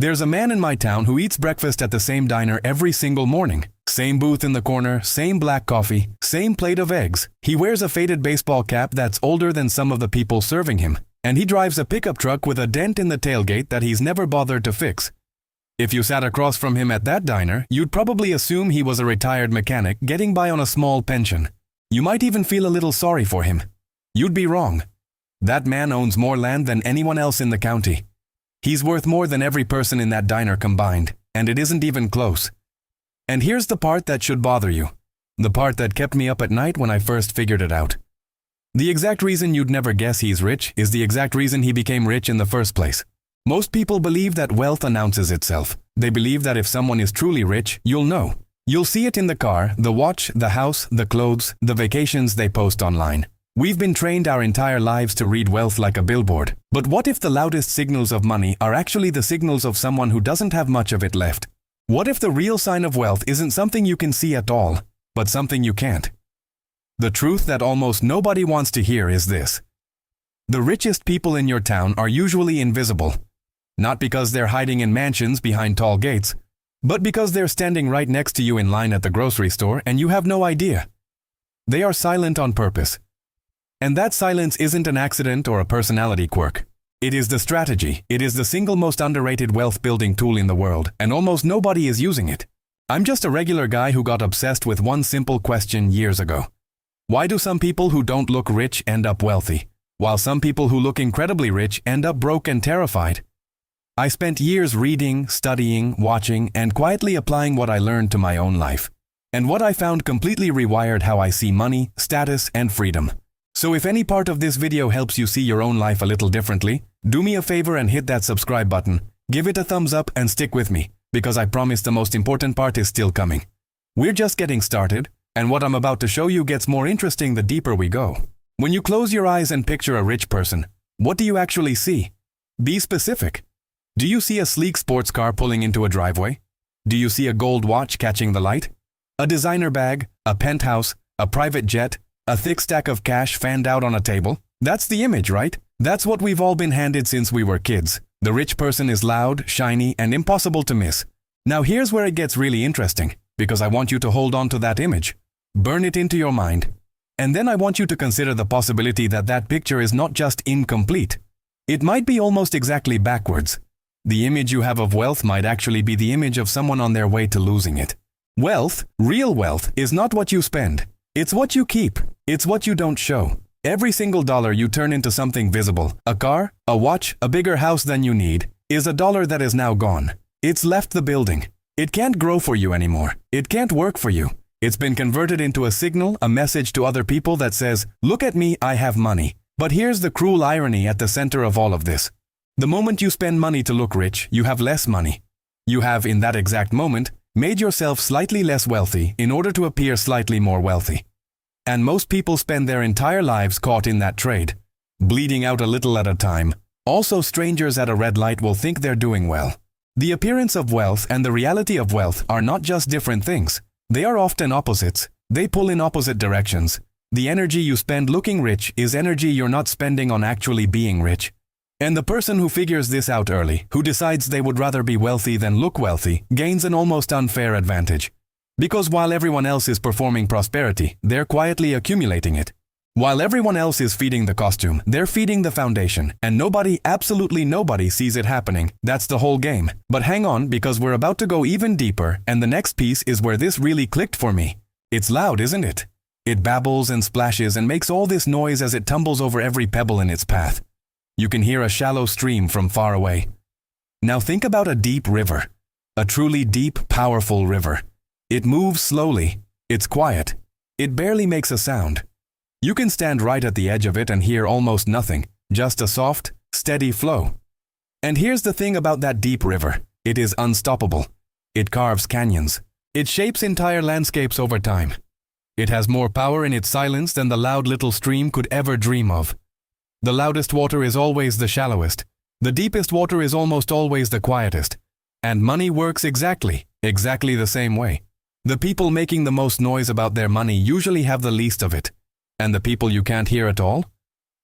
There's a man in my town who eats breakfast at the same diner every single morning. Same booth in the corner, same black coffee, same plate of eggs. He wears a faded baseball cap that's older than some of the people serving him. And he drives a pickup truck with a dent in the tailgate that he's never bothered to fix. If you sat across from him at that diner, you'd probably assume he was a retired mechanic getting by on a small pension. You might even feel a little sorry for him. You'd be wrong. That man owns more land than anyone else in the county. He's worth more than every person in that diner combined, and it isn't even close. And here's the part that should bother you. The part that kept me up at night when I first figured it out. The exact reason you'd never guess he's rich is the exact reason he became rich in the first place. Most people believe that wealth announces itself. They believe that if someone is truly rich, you'll know. You'll see it in the car, the watch, the house, the clothes, the vacations they post online. We've been trained our entire lives to read wealth like a billboard. But what if the loudest signals of money are actually the signals of someone who doesn't have much of it left? What if the real sign of wealth isn't something you can see at all, but something you can't? The truth that almost nobody wants to hear is this. The richest people in your town are usually invisible. Not because they're hiding in mansions behind tall gates, but because they're standing right next to you in line at the grocery store and you have no idea. They are silent on purpose. And that silence isn't an accident or a personality quirk. It is the strategy. It is the single most underrated wealth-building tool in the world, and almost nobody is using it. I'm just a regular guy who got obsessed with one simple question years ago. Why do some people who don't look rich end up wealthy, while some people who look incredibly rich end up broke and terrified? I spent years reading, studying, watching, and quietly applying what I learned to my own life. And what I found completely rewired how I see money, status, and freedom. So if any part of this video helps you see your own life a little differently, do me a favor and hit that subscribe button, give it a thumbs up and stick with me, because I promise the most important part is still coming. We're just getting started, and what I'm about to show you gets more interesting the deeper we go. When you close your eyes and picture a rich person, what do you actually see? Be specific. Do you see a sleek sports car pulling into a driveway? Do you see a gold watch catching the light? A designer bag, a penthouse, a private jet, a thick stack of cash fanned out on a table? That's the image, right? That's what we've all been handed since we were kids. The rich person is loud, shiny, and impossible to miss. Now here's where it gets really interesting, because I want you to hold on to that image. Burn it into your mind. And then I want you to consider the possibility that that picture is not just incomplete. It might be almost exactly backwards. The image you have of wealth might actually be the image of someone on their way to losing it. Wealth, real wealth, is not what you spend. It's what you keep. It's what you don't show. Every single dollar you turn into something visible, a car, a watch, a bigger house than you need, is a dollar that is now gone. It's left the building. It can't grow for you anymore. It can't work for you. It's been converted into a signal, a message to other people that says, look at me, I have money. But here's the cruel irony at the center of all of this. The moment you spend money to look rich, you have less money. You have, in that exact moment, made yourself slightly less wealthy in order to appear slightly more wealthy. And most people spend their entire lives caught in that trade, bleeding out a little at a time. Also, strangers at a red light will think they're doing well. The appearance of wealth and the reality of wealth are not just different things. They are often opposites. They pull in opposite directions. The energy you spend looking rich is energy you're not spending on actually being rich. And the person who figures this out early, who decides they would rather be wealthy than look wealthy, gains an almost unfair advantage. Because while everyone else is performing prosperity, they're quietly accumulating it. While everyone else is feeding the costume, they're feeding the foundation, and nobody, absolutely nobody, sees it happening. That's the whole game. But hang on, because we're about to go even deeper, and the next piece is where this really clicked for me. It's loud, isn't it? It babbles and splashes and makes all this noise as it tumbles over every pebble in its path. You can hear a shallow stream from far away. Now think about a deep river. A truly deep, powerful river. It moves slowly. It's quiet. It barely makes a sound. You can stand right at the edge of it and hear almost nothing, just a soft, steady flow. And here's the thing about that deep river. It is unstoppable. It carves canyons. It shapes entire landscapes over time. It has more power in its silence than the loud little stream could ever dream of. The loudest water is always the shallowest. The deepest water is almost always the quietest. And money works exactly the same way. The people making the most noise about their money usually have the least of it. And the people you can't hear at all?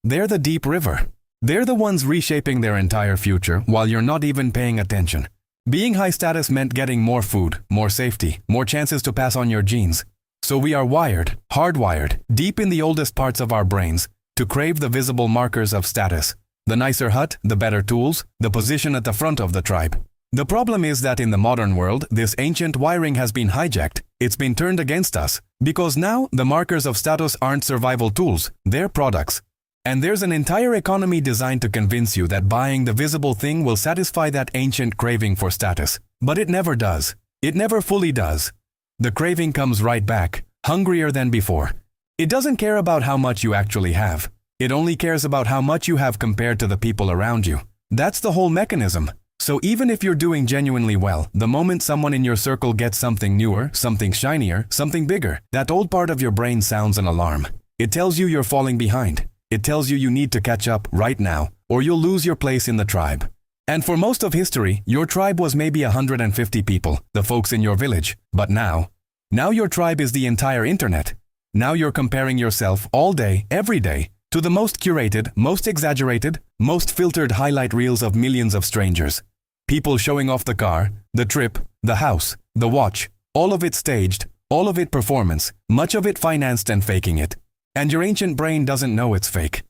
They're the deep river. They're the ones reshaping their entire future while you're not even paying attention. Being high status meant getting more food, more safety, more chances to pass on your genes. So we are wired, hardwired, deep in the oldest parts of our brains, to crave the visible markers of status. The nicer hut, the better tools, the position at the front of the tribe. The problem is that in the modern world, this ancient wiring has been hijacked. It's been turned against us, because now the markers of status aren't survival tools, they're products. And there's an entire economy designed to convince you that buying the visible thing will satisfy that ancient craving for status. But it never does. It never fully does. The craving comes right back, hungrier than before. It doesn't care about how much you actually have. It only cares about how much you have compared to the people around you. That's the whole mechanism. So even if you're doing genuinely well, the moment someone in your circle gets something newer, something shinier, something bigger, that old part of your brain sounds an alarm. It tells you you're falling behind. It tells you need to catch up right now, or you'll lose your place in the tribe. And for most of history, your tribe was maybe 150 people, the folks in your village. But now your tribe is the entire internet. Now you're comparing yourself all day, every day, to the most curated, most exaggerated, most filtered highlight reels of millions of strangers. People showing off the car, the trip, the house, the watch, all of it staged, all of it performance, much of it financed and faking it. And your ancient brain doesn't know it's fake.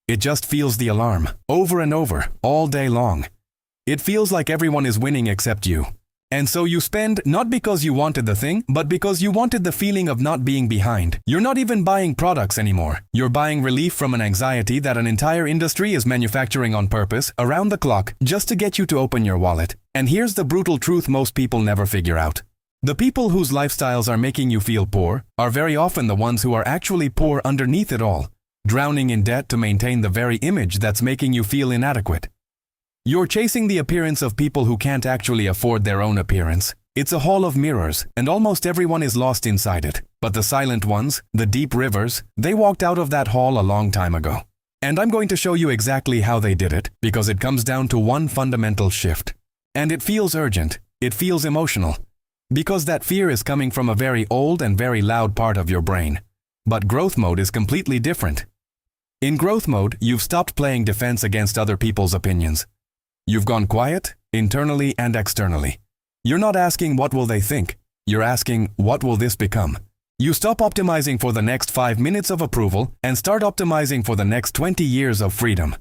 It just feels the alarm, over and over, all day long. It feels like everyone is winning except you. And so you spend not because you wanted the thing, but because you wanted the feeling of not being behind. You're not even buying products anymore. You're buying relief from an anxiety that an entire industry is manufacturing on purpose, around the clock, just to get you to open your wallet. And here's the brutal truth most people never figure out. The people whose lifestyles are making you feel poor are very often the ones who are actually poor underneath it all, drowning in debt to maintain the very image that's making you feel inadequate. You're chasing the appearance of people who can't actually afford their own appearance. It's a hall of mirrors, and almost everyone is lost inside it. But the silent ones, the deep rivers, they walked out of that hall a long time ago. And I'm going to show you exactly how they did it, because it comes down to one fundamental shift. And it feels urgent. It feels emotional. Because that fear is coming from a very old and very loud part of your brain. But growth mode is completely different. In growth mode, you've stopped playing defense against other people's opinions. You've gone quiet, internally and externally. You're not asking what will they think. You're asking what will this become. You stop optimizing for the next 5 minutes of approval and start optimizing for the next 20 years of freedom.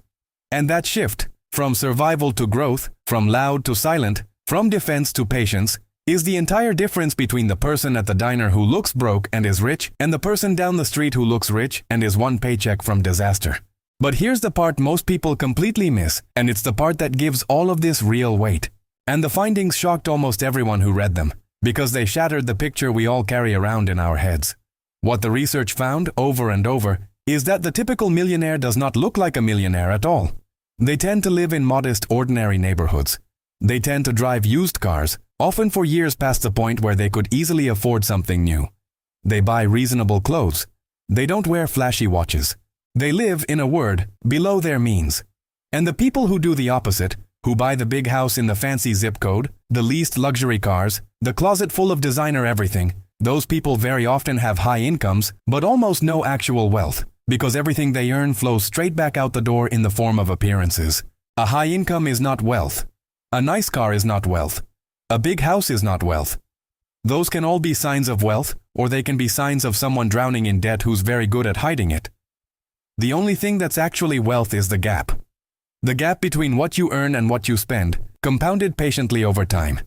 And that shift, from survival to growth, from loud to silent, from defense to patience, is the entire difference between the person at the diner who looks broke and is rich and the person down the street who looks rich and is one paycheck from disaster. But here's the part most people completely miss, and it's the part that gives all of this real weight. And the findings shocked almost everyone who read them, because they shattered the picture we all carry around in our heads. What the research found, over and over, is that the typical millionaire does not look like a millionaire at all. They tend to live in modest, ordinary neighborhoods. They tend to drive used cars, often for years past the point where they could easily afford something new. They buy reasonable clothes. They don't wear flashy watches. They live, in a word, below their means. And the people who do the opposite, who buy the big house in the fancy zip code, the leased luxury cars, the closet full of designer everything, those people very often have high incomes, but almost no actual wealth, because everything they earn flows straight back out the door in the form of appearances. A high income is not wealth. A nice car is not wealth. A big house is not wealth. Those can all be signs of wealth, or they can be signs of someone drowning in debt who's very good at hiding it. The only thing that's actually wealth is the gap. The gap between what you earn and what you spend, compounded patiently over time.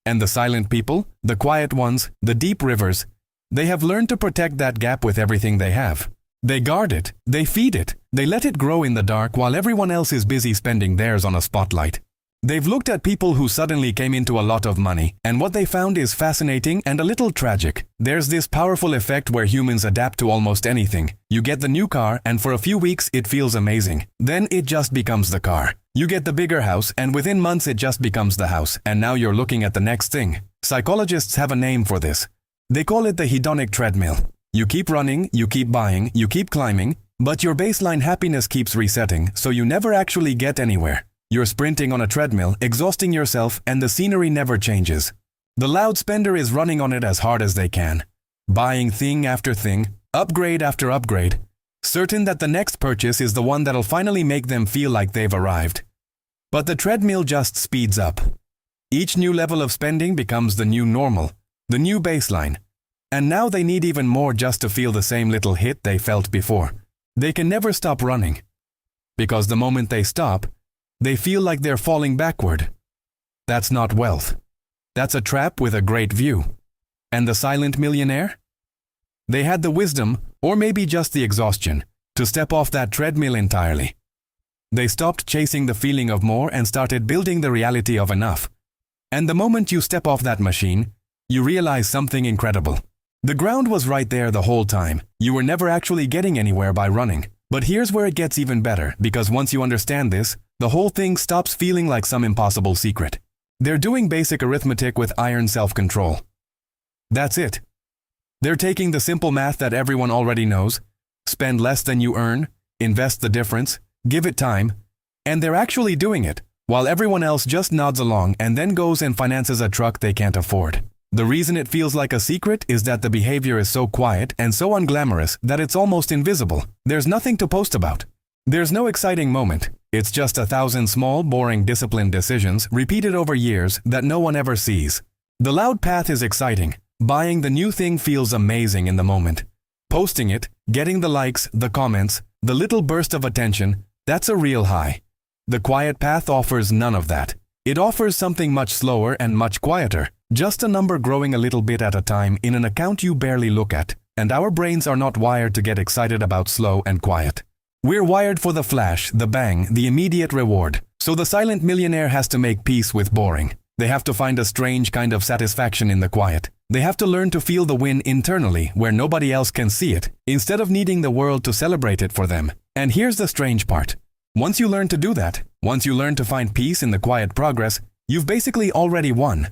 And the silent people, the quiet ones, the deep rivers, they have learned to protect that gap with everything they have. They guard it, they feed it, they let it grow in the dark while everyone else is busy spending theirs on a spotlight. They've looked at people who suddenly came into a lot of money, and what they found is fascinating and a little tragic. There's this powerful effect where humans adapt to almost anything. You get the new car, and for a few weeks it feels amazing. Then it just becomes the car. You get the bigger house, and within months it just becomes the house, and now you're looking at the next thing. Psychologists have a name for this. They call it the hedonic treadmill. You keep running, you keep buying, you keep climbing, but your baseline happiness keeps resetting, so you never actually get anywhere. You're sprinting on a treadmill, exhausting yourself, and the scenery never changes. The loud spender is running on it as hard as they can, buying thing after thing, upgrade after upgrade, certain that the next purchase is the one that'll finally make them feel like they've arrived. But the treadmill just speeds up. Each new level of spending becomes the new normal, the new baseline. And now they need even more just to feel the same little hit they felt before. They can never stop running. Because the moment they stop, they feel like they're falling backward. That's not wealth. That's a trap with a great view. And the silent millionaire? They had the wisdom, or maybe just the exhaustion, to step off that treadmill entirely. They stopped chasing the feeling of more and started building the reality of enough. And the moment you step off that machine, you realize something incredible. The ground was right there the whole time. You were never actually getting anywhere by running. But here's where it gets even better, because once you understand this, the whole thing stops feeling like some impossible secret. They're doing basic arithmetic with iron self-control. That's it. They're taking the simple math that everyone already knows, spend less than you earn, invest the difference, give it time, and they're actually doing it, while everyone else just nods along and then goes and finances a truck they can't afford. The reason it feels like a secret is that the behavior is so quiet and so unglamorous that it's almost invisible. There's nothing to post about. There's no exciting moment. It's just 1,000 small, boring, disciplined decisions repeated over years that no one ever sees. The loud path is exciting. Buying the new thing feels amazing in the moment. Posting it, getting the likes, the comments, the little burst of attention, that's a real high. The quiet path offers none of that. It offers something much slower and much quieter. Just a number growing a little bit at a time in an account you barely look at. And our brains are not wired to get excited about slow and quiet. We're wired for the flash, the bang, the immediate reward. So the silent millionaire has to make peace with boring. They have to find a strange kind of satisfaction in the quiet. They have to learn to feel the win internally where nobody else can see it, instead of needing the world to celebrate it for them. And here's the strange part. Once you learn to do that, once you learn to find peace in the quiet progress, you've basically already won.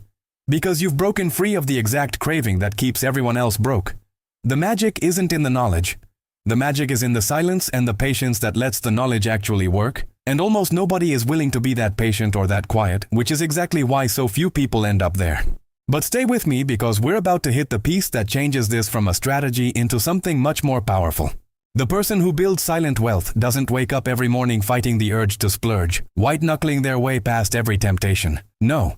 Because you've broken free of the exact craving that keeps everyone else broke. The magic isn't in the knowledge. The magic is in the silence and the patience that lets the knowledge actually work, and almost nobody is willing to be that patient or that quiet, which is exactly why so few people end up there. But stay with me because we're about to hit the piece that changes this from a strategy into something much more powerful. The person who builds silent wealth doesn't wake up every morning fighting the urge to splurge, white-knuckling their way past every temptation. No.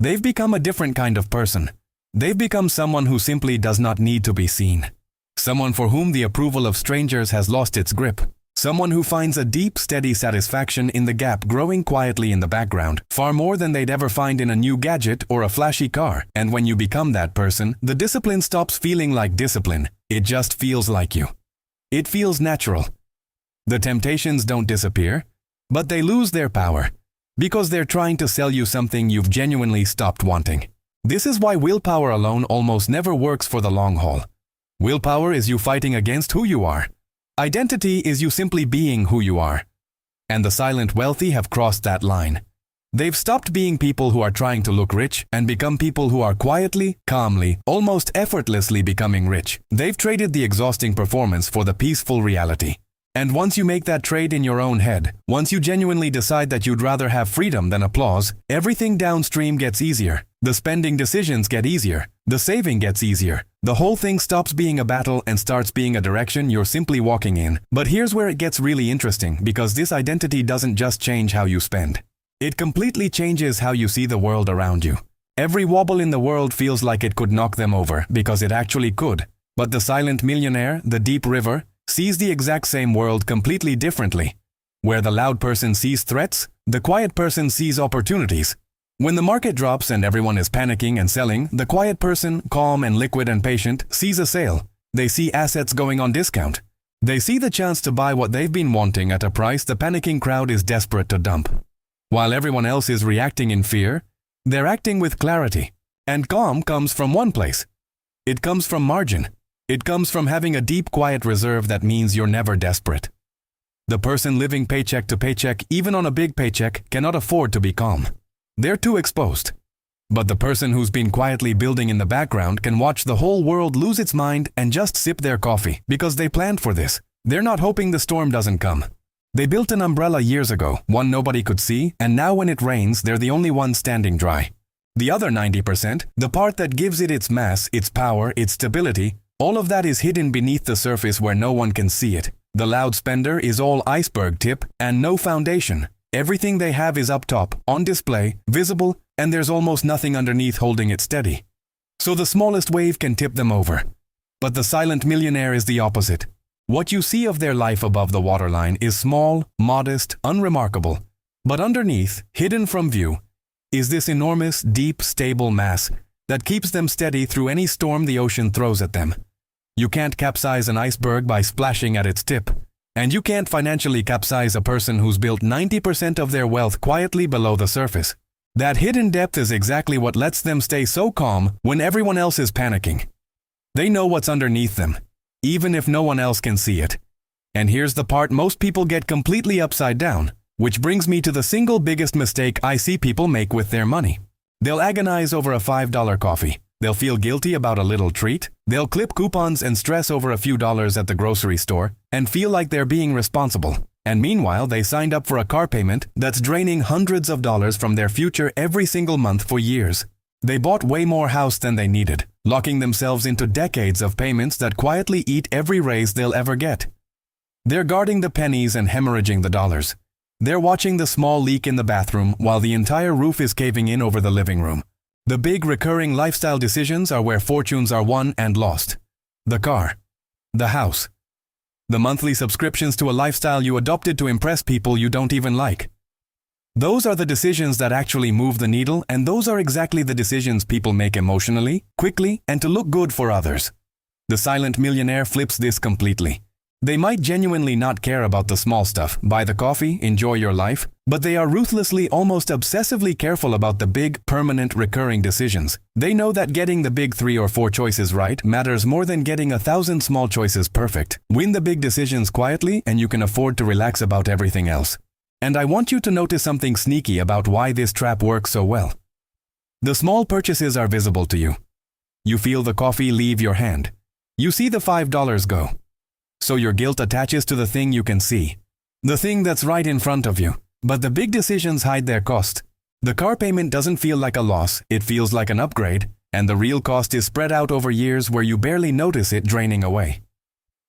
They've become a different kind of person. They've become someone who simply does not need to be seen. Someone for whom the approval of strangers has lost its grip. Someone who finds a deep, steady satisfaction in the gap growing quietly in the background, far more than they'd ever find in a new gadget or a flashy car. And when you become that person, the discipline stops feeling like discipline. It just feels like you. It feels natural. The temptations don't disappear, but they lose their power. Because they're trying to sell you something you've genuinely stopped wanting. This is why willpower alone almost never works for the long haul. Willpower is you fighting against who you are. Identity is you simply being who you are. And the silent wealthy have crossed that line. They've stopped being people who are trying to look rich and become people who are quietly, calmly, almost effortlessly becoming rich. They've traded the exhausting performance for the peaceful reality. And once you make that trade in your own head, once you genuinely decide that you'd rather have freedom than applause, everything downstream gets easier. The spending decisions get easier. The saving gets easier. The whole thing stops being a battle and starts being a direction you're simply walking in. But here's where it gets really interesting, because this identity doesn't just change how you spend. It completely changes how you see the world around you. Every wobble in the world feels like it could knock them over, because it actually could. But the silent millionaire, the deep river, sees the exact same world completely differently. Where the loud person sees threats, the quiet person sees opportunities. When the market drops and everyone is panicking and selling, the quiet person, calm and liquid and patient, sees a sale. They see assets going on discount. They see the chance to buy what they've been wanting at a price the panicking crowd is desperate to dump. While everyone else is reacting in fear, they're acting with clarity. And calm comes from one place. It comes from margin. It comes from having a deep, quiet reserve that means you're never desperate. The person living paycheck to paycheck, even on a big paycheck, cannot afford to be calm. They're too exposed. But the person who's been quietly building in the background can watch the whole world lose its mind and just sip their coffee, because they planned for this. They're not hoping the storm doesn't come. They built an umbrella years ago, one nobody could see, and now when it rains, they're the only ones standing dry. The other 90%, the part that gives it its mass, its power, its stability, all of that is hidden beneath the surface where no one can see it. The loud spender is all iceberg tip and no foundation. Everything they have is up top, on display, visible, and there's almost nothing underneath holding it steady. So the smallest wave can tip them over. But the silent millionaire is the opposite. What you see of their life above the waterline is small, modest, unremarkable. But underneath, hidden from view, is this enormous, deep, stable mass that keeps them steady through any storm the ocean throws at them. You can't capsize an iceberg by splashing at its tip. And you can't financially capsize a person who's built 90% of their wealth quietly below the surface. That hidden depth is exactly what lets them stay so calm when everyone else is panicking. They know what's underneath them, even if no one else can see it. And here's the part most people get completely upside down, which brings me to the single biggest mistake I see people make with their money. They'll agonize over a $5 coffee. They'll feel guilty about a little treat. They'll clip coupons and stress over a few dollars at the grocery store and feel like they're being responsible. And meanwhile, they signed up for a car payment that's draining hundreds of dollars from their future every single month for years. They bought way more house than they needed, locking themselves into decades of payments that quietly eat every raise they'll ever get. They're guarding the pennies and hemorrhaging the dollars. They're watching the small leak in the bathroom while the entire roof is caving in over the living room. The big recurring lifestyle decisions are where fortunes are won and lost. The car. The house. The monthly subscriptions to a lifestyle you adopted to impress people you don't even like. Those are the decisions that actually move the needle, and those are exactly the decisions people make emotionally, quickly, and to look good for others. The silent millionaire flips this completely. They might genuinely not care about the small stuff, buy the coffee, enjoy your life, but they are ruthlessly, almost obsessively careful about the big, permanent, recurring decisions. They know that getting the big 3 or 4 choices right matters more than getting 1,000 small choices perfect. Win the big decisions quietly and you can afford to relax about everything else. And I want you to notice something sneaky about why this trap works so well. The small purchases are visible to you. You feel the coffee leave your hand. You see the $5 go. So your guilt attaches to the thing you can see. The thing that's right in front of you. But the big decisions hide their cost. The car payment doesn't feel like a loss, it feels like an upgrade, and the real cost is spread out over years where you barely notice it draining away.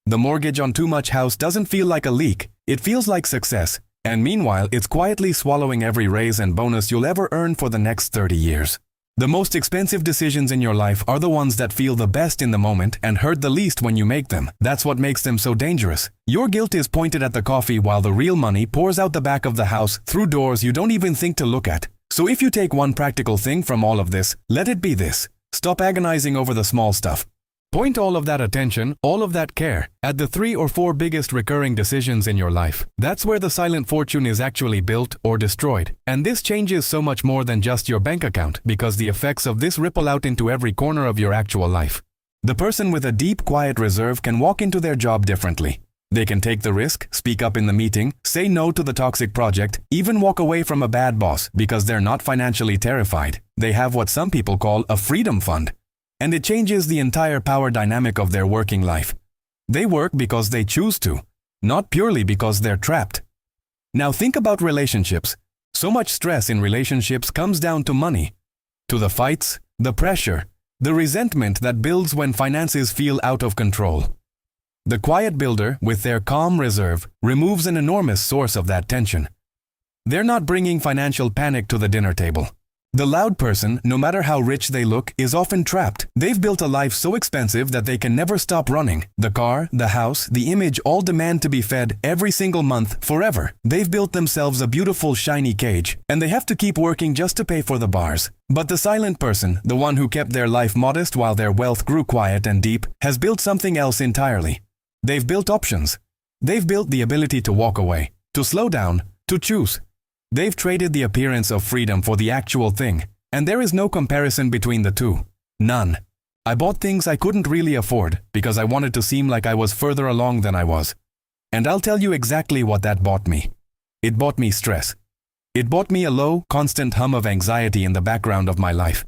The mortgage on too much house doesn't feel like a leak, it feels like success, and meanwhile it's quietly swallowing every raise and bonus you'll ever earn for the next 30 years. The most expensive decisions in your life are the ones that feel the best in the moment and hurt the least when you make them. That's what makes them so dangerous. Your guilt is pointed at the coffee while the real money pours out the back of the house through doors you don't even think to look at. So if you take one practical thing from all of this, let it be this. Stop agonizing over the small stuff. Point all of that attention, all of that care, at the 3 or 4 biggest recurring decisions in your life. That's where the silent fortune is actually built or destroyed. And this changes so much more than just your bank account, because the effects of this ripple out into every corner of your actual life. The person with a deep, quiet reserve can walk into their job differently. They can take the risk, speak up in the meeting, say no to the toxic project, even walk away from a bad boss because they're not financially terrified. They have what some people call a freedom fund. And it changes the entire power dynamic of their working life. They work because they choose to, not purely because they're trapped. Now think about relationships. So much stress in relationships comes down to money, to the fights, the pressure, the resentment that builds when finances feel out of control. The quiet builder, with their calm reserve, removes an enormous source of that tension. They're not bringing financial panic to the dinner table. The loud person, no matter how rich they look, is often trapped. They've built a life so expensive that they can never stop running. The car, the house, the image all demand to be fed every single month, forever. They've built themselves a beautiful, shiny cage, and they have to keep working just to pay for the bars. But the silent person, the one who kept their life modest while their wealth grew quiet and deep, has built something else entirely. They've built options. They've built the ability to walk away, to slow down, to choose. They've traded the appearance of freedom for the actual thing, and there is no comparison between the two. None. I bought things I couldn't really afford because I wanted to seem like I was further along than I was. And I'll tell you exactly what that bought me. It bought me stress. It bought me a low, constant hum of anxiety in the background of my life.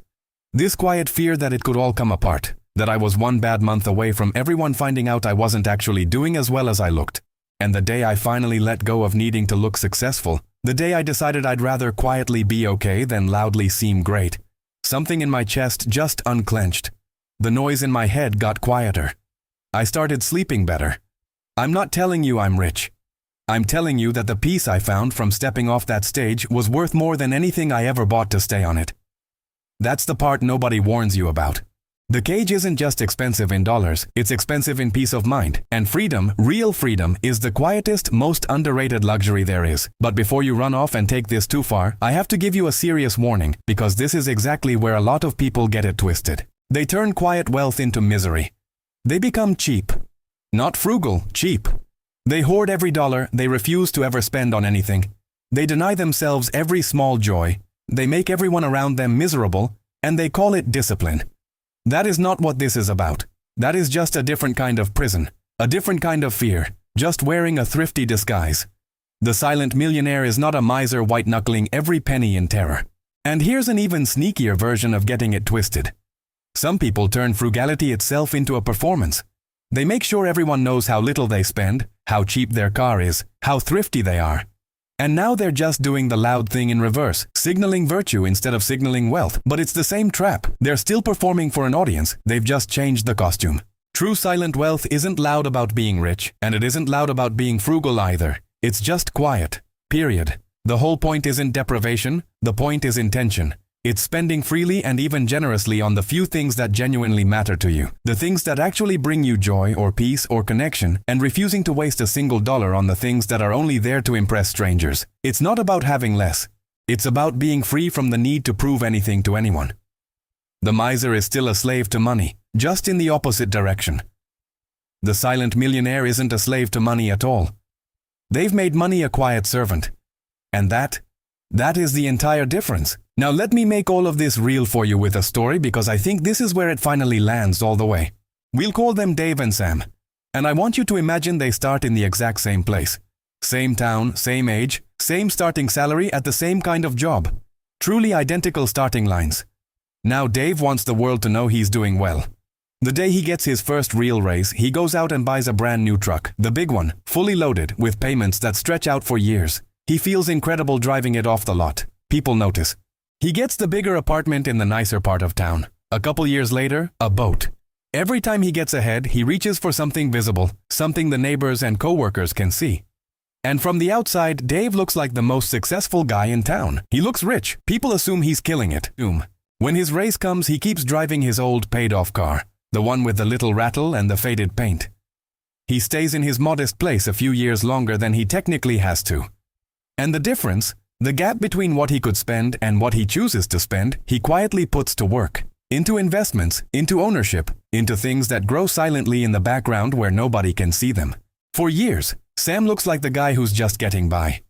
This quiet fear that it could all come apart, that I was one bad month away from everyone finding out I wasn't actually doing as well as I looked. And the day I finally let go of needing to look successful, the day I decided I'd rather quietly be okay than loudly seem great, something in my chest just unclenched. The noise in my head got quieter. I started sleeping better. I'm not telling you I'm rich. I'm telling you that the peace I found from stepping off that stage was worth more than anything I ever bought to stay on it. That's the part nobody warns you about. The cage isn't just expensive in dollars, it's expensive in peace of mind. And freedom, real freedom, is the quietest, most underrated luxury there is. But before you run off and take this too far, I have to give you a serious warning, because this is exactly where a lot of people get it twisted. They turn quiet wealth into misery. They become cheap. Not frugal, cheap. They hoard every dollar, they refuse to ever spend on anything. They deny themselves every small joy. They make everyone around them miserable, and they call it discipline. That is not what this is about. That is just a different kind of prison, a different kind of fear, just wearing a thrifty disguise. The silent millionaire is not a miser white-knuckling every penny in terror. And here's an even sneakier version of getting it twisted. Some people turn frugality itself into a performance. They make sure everyone knows how little they spend, how cheap their car is, how thrifty they are. And now they're just doing the loud thing in reverse, signaling virtue instead of signaling wealth. But it's the same trap. They're still performing for an audience, they've just changed the costume. True silent wealth isn't loud about being rich, and it isn't loud about being frugal either. It's just quiet. Period. The whole point isn't deprivation, the point is intention. It's spending freely and even generously on the few things that genuinely matter to you, the things that actually bring you joy or peace or connection, and refusing to waste a single dollar on the things that are only there to impress strangers. It's not about having less. It's about being free from the need to prove anything to anyone. The miser is still a slave to money, just in the opposite direction. The silent millionaire isn't a slave to money at all. They've made money a quiet servant. And that is the entire difference. Now let me make all of this real for you with a story, because I think this is where it finally lands all the way. We'll call them Dave and Sam. And I want you to imagine they start in the exact same place. Same town, same age, same starting salary at the same kind of job. Truly identical starting lines. Now Dave wants the world to know he's doing well. The day he gets his first real raise, he goes out and buys a brand new truck, the big one, fully loaded, with payments that stretch out for years. He feels incredible driving it off the lot. People notice. He gets the bigger apartment in the nicer part of town. A couple years later, a boat. Every time he gets ahead, he reaches for something visible, something the neighbors and co-workers can see. And from the outside, Dave looks like the most successful guy in town. He looks rich. People assume he's killing it. When his raise comes, he keeps driving his old paid-off car, the one with the little rattle and the faded paint. He stays in his modest place a few years longer than he technically has to. And the difference, the gap between what he could spend and what he chooses to spend, he quietly puts to work. Into investments, into ownership, into things that grow silently in the background where nobody can see them. For years, Sam looks like the guy who's just getting by.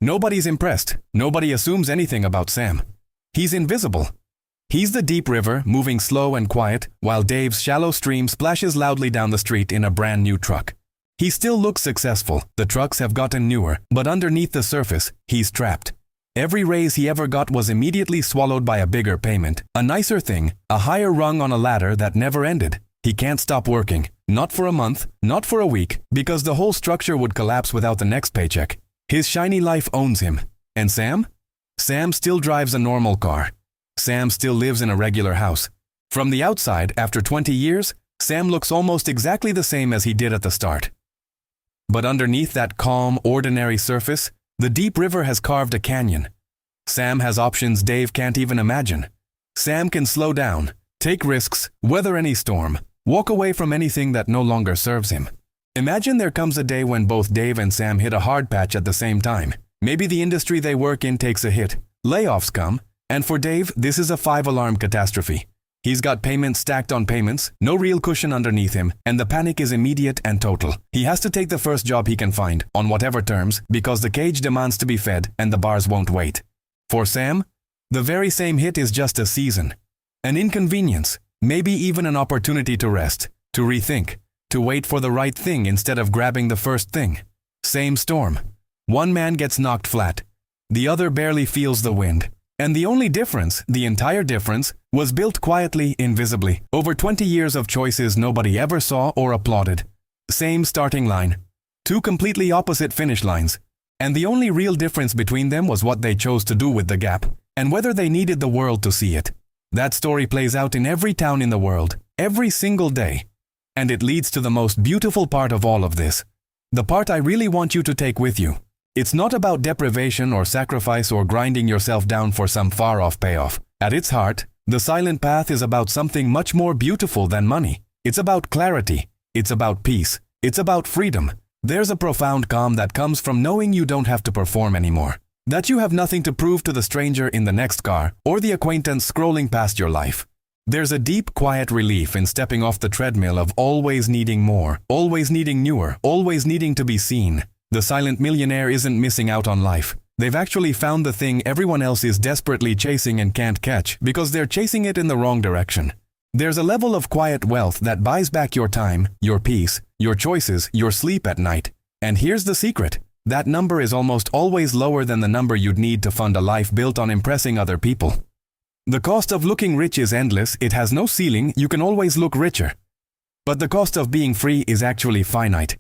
Nobody's impressed. Nobody assumes anything about Sam. He's invisible. He's the deep river, moving slow and quiet, while Dave's shallow stream splashes loudly down the street in a brand new truck. He still looks successful, the trucks have gotten newer, but underneath the surface, he's trapped. Every raise he ever got was immediately swallowed by a bigger payment, a nicer thing, a higher rung on a ladder that never ended. He can't stop working, not for a month, not for a week, because the whole structure would collapse without the next paycheck. His shiny life owns him. And Sam? Sam still drives a normal car. Sam still lives in a regular house. From the outside, after 20 years, Sam looks almost exactly the same as he did at the start. But underneath that calm, ordinary surface, the deep river has carved a canyon. Sam has options Dave can't even imagine. Sam can slow down, take risks, weather any storm, walk away from anything that no longer serves him. Imagine there comes a day when both Dave and Sam hit a hard patch at the same time. Maybe the industry they work in takes a hit, layoffs come, and for Dave, this is a 5-alarm catastrophe. He's got payments stacked on payments, no real cushion underneath him, and the panic is immediate and total. He has to take the first job he can find, on whatever terms, because the cage demands to be fed and the bars won't wait. For Sam, the very same hit is just a season. An inconvenience, maybe even an opportunity to rest, to rethink, to wait for the right thing instead of grabbing the first thing. Same storm. One man gets knocked flat. The other barely feels the wind. And the only difference, the entire difference, was built quietly, invisibly, over 20 years of choices nobody ever saw or applauded. Same starting line. Two completely opposite finish lines. And the only real difference between them was what they chose to do with the gap, and whether they needed the world to see it. That story plays out in every town in the world, every single day. And it leads to the most beautiful part of all of this. The part I really want you to take with you. It's not about deprivation or sacrifice or grinding yourself down for some far-off payoff. At its heart, The silent path is about something much more beautiful than money. It's about clarity. It's about peace. It's about freedom. There's a profound calm that comes from knowing you don't have to perform anymore. That you have nothing to prove to the stranger in the next car or the acquaintance scrolling past your life. There's a deep, quiet relief in stepping off the treadmill of always needing more, always needing newer, always needing to be seen. The silent millionaire isn't missing out on life. They've actually found the thing everyone else is desperately chasing and can't catch because they're chasing it in the wrong direction. There's a level of quiet wealth that buys back your time, your peace, your choices, your sleep at night. And here's the secret. That number is almost always lower than the number you'd need to fund a life built on impressing other people. The cost of looking rich is endless, it has no ceiling, you can always look richer. But the cost of being free is actually finite.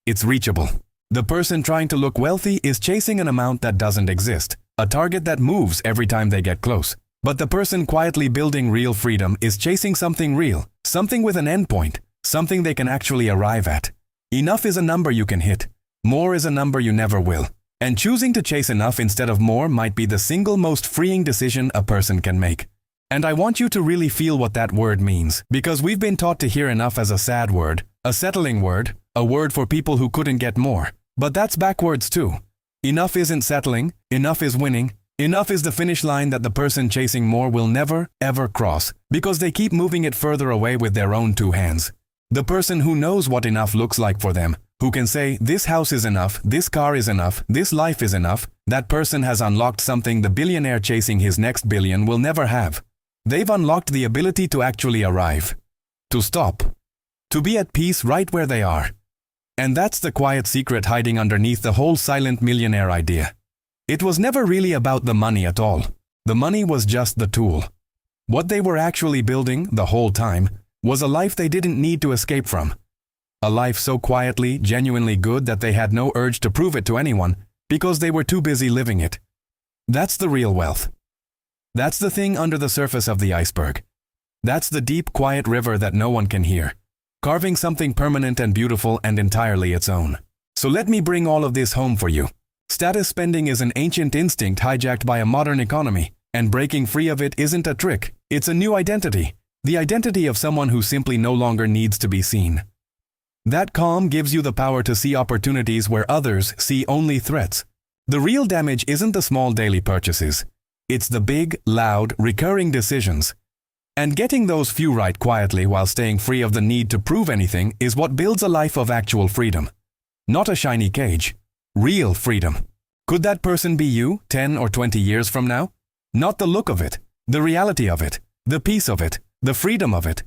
It's reachable. The person trying to look wealthy is chasing an amount that doesn't exist, a target that moves every time they get close. But the person quietly building real freedom is chasing something real, something with an endpoint, something they can actually arrive at. Enough is a number you can hit. More is a number you never will. And choosing to chase enough instead of more might be the single most freeing decision a person can make. And I want you to really feel what that word means, because we've been taught to hear enough as a sad word, a settling word, a word for people who couldn't get more. But that's backwards too. Enough isn't settling, enough is winning. Enough is the finish line that the person chasing more will never, ever cross, because they keep moving it further away with their own two hands. The person who knows what enough looks like for them, who can say, this house is enough, this car is enough, this life is enough, that person has unlocked something the billionaire chasing his next billion will never have. They've unlocked the ability to actually arrive. To stop. To be at peace right where they are. And that's the quiet secret hiding underneath the whole silent millionaire idea. It was never really about the money at all. The money was just the tool. What they were actually building, the whole time, was a life they didn't need to escape from. A life so quietly, genuinely good that they had no urge to prove it to anyone because they were too busy living it. That's the real wealth. That's the thing under the surface of the iceberg. That's the deep, quiet river that no one can hear, carving something permanent and beautiful and entirely its own. So let me bring all of this home for you. Status spending is an ancient instinct hijacked by a modern economy, and breaking free of it isn't a trick, it's a new identity. The identity of someone who simply no longer needs to be seen. That calm gives you the power to see opportunities where others see only threats. The real damage isn't the small daily purchases. It's the big, loud, recurring decisions. And getting those few right quietly while staying free of the need to prove anything is what builds a life of actual freedom. Not a shiny cage. Real freedom. Could that person be you 10 or 20 years from now? Not the look of it, the reality of it, the peace of it, the freedom of it.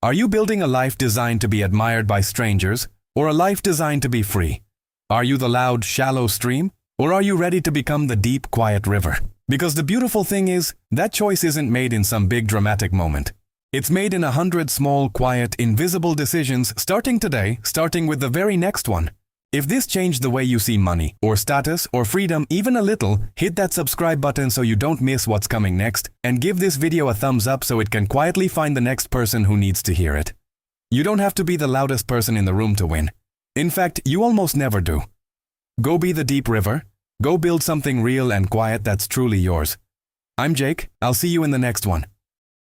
Are you building a life designed to be admired by strangers, or a life designed to be free? Are you the loud, shallow stream, or are you ready to become the deep, quiet river? Because the beautiful thing is, that choice isn't made in some big dramatic moment. It's made in 100 small, quiet, invisible decisions starting today, starting with the very next one. If this changed the way you see money, or status, or freedom even a little, hit that subscribe button so you don't miss what's coming next, and give this video a thumbs up so it can quietly find the next person who needs to hear it. You don't have to be the loudest person in the room to win. In fact, you almost never do. Go be the deep river. Go build something real and quiet that's truly yours. I'm Jake. I'll see you in the next one.